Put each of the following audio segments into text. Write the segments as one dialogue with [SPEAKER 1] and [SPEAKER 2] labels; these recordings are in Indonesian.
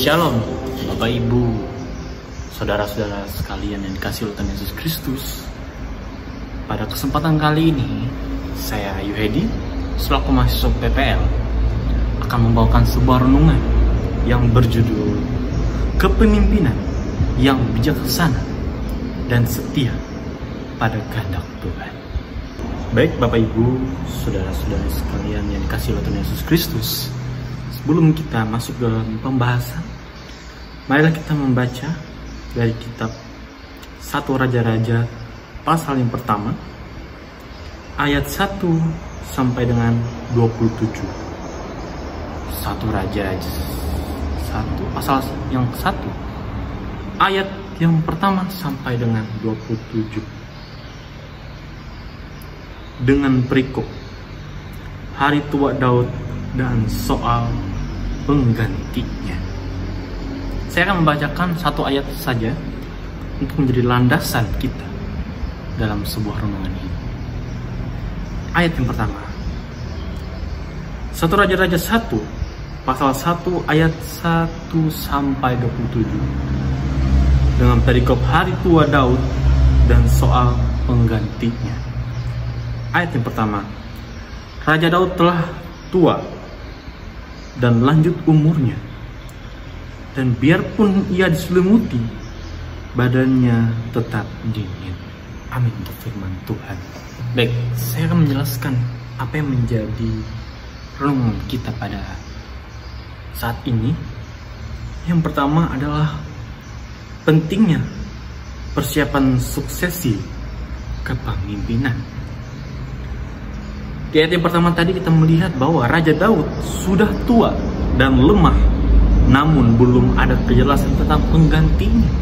[SPEAKER 1] Shalom, Bapak Ibu, saudara-saudara sekalian yang dikasihi oleh Tuhan Yesus Kristus. Pada kesempatan kali ini, saya Yuhedi, selaku mahasiswa PPL, akan membawakan sebuah renungan yang berjudul Kepemimpinan yang Bijaksana dan Setia pada Kehendak Tuhan. Baik Bapak Ibu, saudara-saudara sekalian yang dikasihi oleh Tuhan Yesus Kristus, sebelum kita masuk dalam pembahasan, marilah kita membaca dari kitab 1 Raja-Raja pasal yang pertama, ayat 1 sampai dengan 27. 1 Raja 1 pasal yang 1 ayat yang pertama sampai dengan 27. Dengan perikop hari tua Daud dan soal penggantinya. Saya akan membacakan satu ayat saja untuk menjadi landasan kita dalam sebuah renungan ini. Ayat yang pertama, 1 Raja-Raja 1 pasal 1 ayat 1 sampai 27. Dengan perikop hari tua Daud dan soal penggantinya. Ayat yang pertama, Raja Daud telah tua dan lanjut umurnya, dan biarpun ia diselimuti, badannya tetap dingin. Amin untuk firman Tuhan. Baik, saya akan menjelaskan apa yang menjadi renungan kita pada saat ini. Yang pertama adalah pentingnya persiapan suksesi kepemimpinan. Di ayat yang pertama tadi kita melihat bahwa Raja Daud sudah tua dan lemah, namun belum ada kejelasan tentang penggantinya.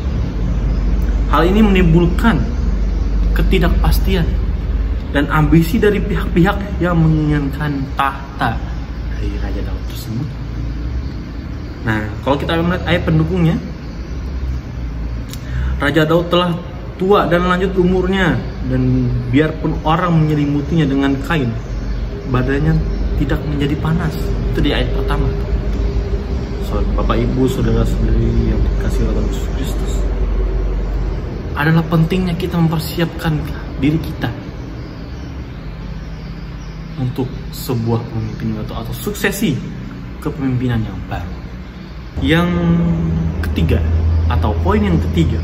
[SPEAKER 1] Hal ini menimbulkan ketidakpastian dan ambisi dari pihak-pihak yang menginginkan tahta dari Raja Daud tersebut. Nah, kalau kita melihat ayat pendukungnya, Raja Daud telah tua dan lanjut umurnya, dan biarpun orang menyelimutinya dengan kain, badannya tidak menjadi panas. Itu di ayat pertama. Bapak Ibu, saudara-saudari yang dikasihi oleh Yesus Kristus, adalah pentingnya kita mempersiapkan diri kita untuk sebuah pemimpinan atau suksesi kepemimpinan yang baru. Yang ketiga atau poin yang ketiga,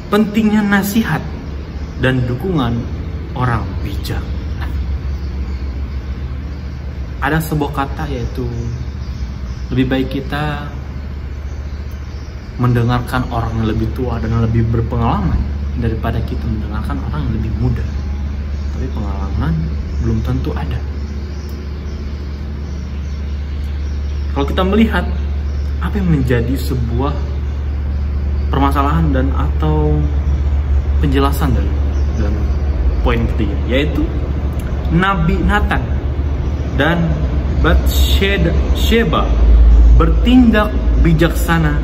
[SPEAKER 1] pentingnya nasihat dan dukungan orang bijak. Ada sebuah kata, yaitu lebih baik kita mendengarkan orang yang lebih tua dan lebih berpengalaman daripada kita mendengarkan orang yang lebih muda, tapi pengalaman belum tentu ada. Kalau kita melihat apa yang menjadi sebuah permasalahan dan atau penjelasan dalam poin ketiga, yaitu Nabi Nathan dan Batsheba bertindak bijaksana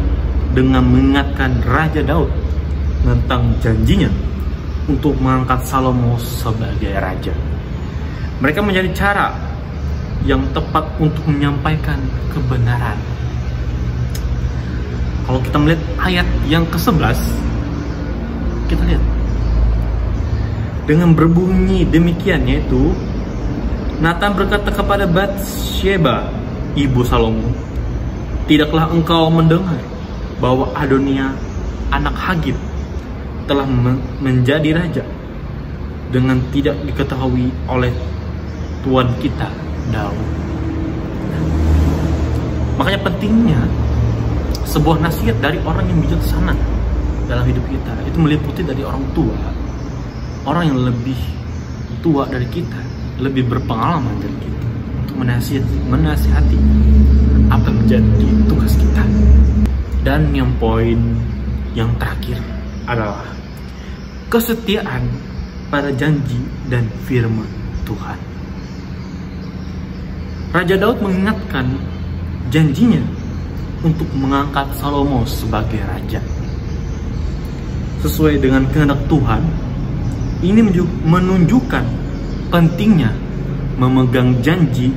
[SPEAKER 1] dengan mengingatkan Raja Daud tentang janjinya untuk mengangkat Salomo sebagai raja. Mereka mencari cara yang tepat untuk menyampaikan kebenaran. Kalau kita melihat ayat yang ke-11, kita lihat dengan berbunyi demikian, yaitu Nathan berkata kepada Batsheba, ibu Salomo, tidaklah engkau mendengar bahwa Adonia anak Hagit telah menjadi raja dengan tidak diketahui oleh tuan kita Daud. Makanya pentingnya sebuah nasihat dari orang yang bijaksana dalam hidup kita itu meliputi dari orang tua, orang yang lebih tua dari kita, lebih berpengalaman dari kita, untuk menasihati apa yang menjadi tugas kita. Dan yang poin yang terakhir adalah kesetiaan pada janji dan firman Tuhan. Raja Daud mengingatkan janjinya untuk mengangkat Salomo sebagai raja. Sesuai dengan kehendak Tuhan, ini menunjukkan pentingnya memegang janji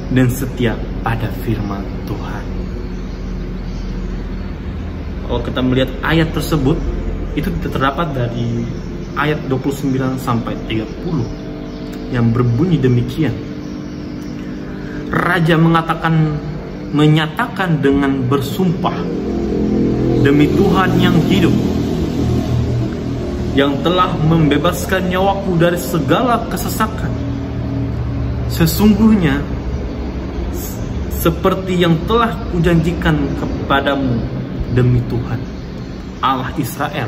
[SPEAKER 1] dan setia pada firman Tuhan. Kalau kita melihat ayat tersebut, itu terdapat dari ayat 29 sampai 30 yang berbunyi demikian. Raja menyatakan dengan bersumpah, demi Tuhan yang hidup, yang telah membebaskan nyawaku dari segala kesesakan, sesungguhnya seperti yang telah kujanjikan kepadamu demi Tuhan Allah Israel,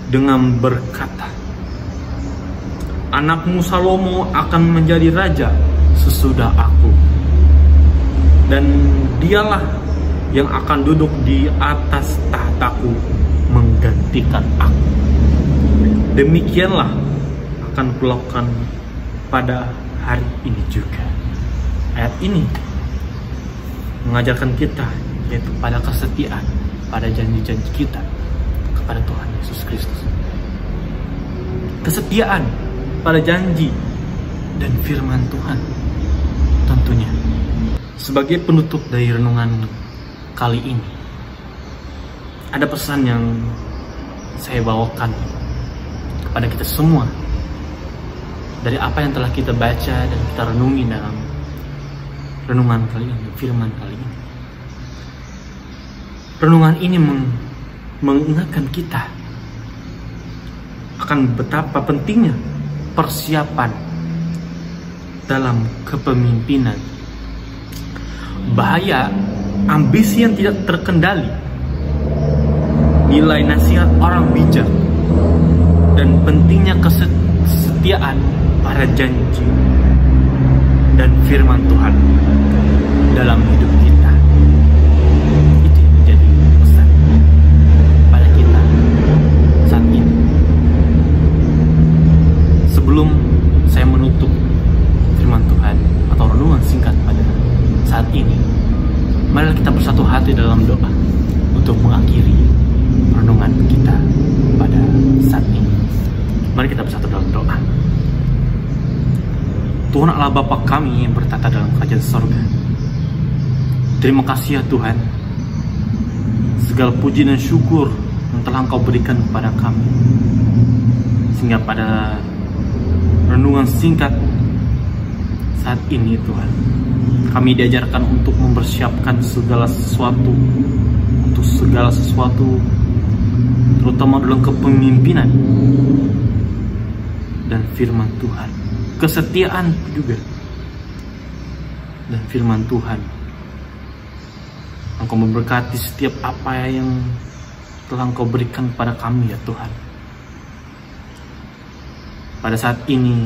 [SPEAKER 1] dengan berkata, anakmu Salomo akan menjadi raja sesudah aku, dan dialah yang akan duduk di atas tahtaku menggantikan aku. Demikianlah akan kulakukan pada hari ini juga. Ayat ini mengajarkan kita yaitu pada kesetiaan, pada janji-janji kita kepada Tuhan Yesus Kristus. Kesetiaan pada janji dan firman Tuhan tentunya. Sebagai penutup dari renungan kali ini, ada pesan yang saya bawakan kepada kita semua dari apa yang telah kita baca dan kita renungi dalam renungan kali ini, firman kali ini. Renungan ini mengingatkan kita akan betapa pentingnya persiapan dalam kepemimpinan. Bahaya ambisi yang tidak terkendali, nilai nasihat orang bijak, dan pentingnya kesetiaan pada janji dan firman Tuhan dalam hidup kita. Itu yang menjadi pesan pada kita saat ini. Sebelum saya menutup firman Tuhan atau renungan singkat pada saat ini, mari kita bersatu hati dalam doa untuk mengakhiri renungan kita pada saat ini. Mari kita bersatu dalam doa. Tuhan Allah Bapa kami yang bertata dalam kerajaan sorga, terima kasih ya Tuhan, segala puji dan syukur yang telah Engkau berikan kepada kami, sehingga pada renungan singkat saat ini Tuhan, kami diajarkan untuk mempersiapkan segala sesuatu, untuk segala sesuatu, terutama dalam kepemimpinan dan firman Tuhan, kesetiaan juga dan firman Tuhan. Engkau memberkati setiap apa yang telah Engkau berikan kepada kami ya Tuhan. Pada saat ini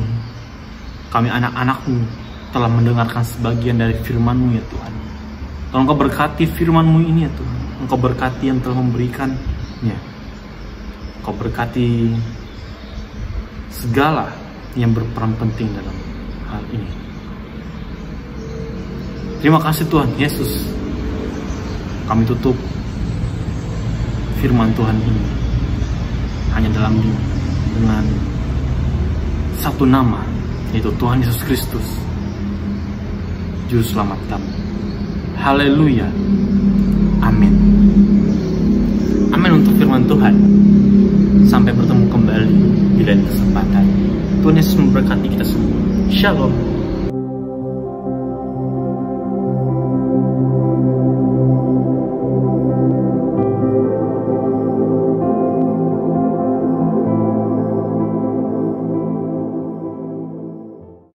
[SPEAKER 1] kami anak-anak-Mu telah mendengarkan sebagian dari firman-Mu ya Tuhan. Tolong Engkau berkati firman-Mu ini ya Tuhan. Engkau berkati yang telah memberikannya. Engkau berkati segala yang berperan penting dalam hal ini. Terima kasih Tuhan Yesus. Kami tutup firman Tuhan ini hanya dengan satu nama, yaitu Tuhan Yesus Kristus, Juru Selamat kami. Haleluya. Amin. Amin untuk firman Tuhan. Sampai bertemu kembali di lain kesempatan. Tuhan Yesus memberkati kita semua. Shalom.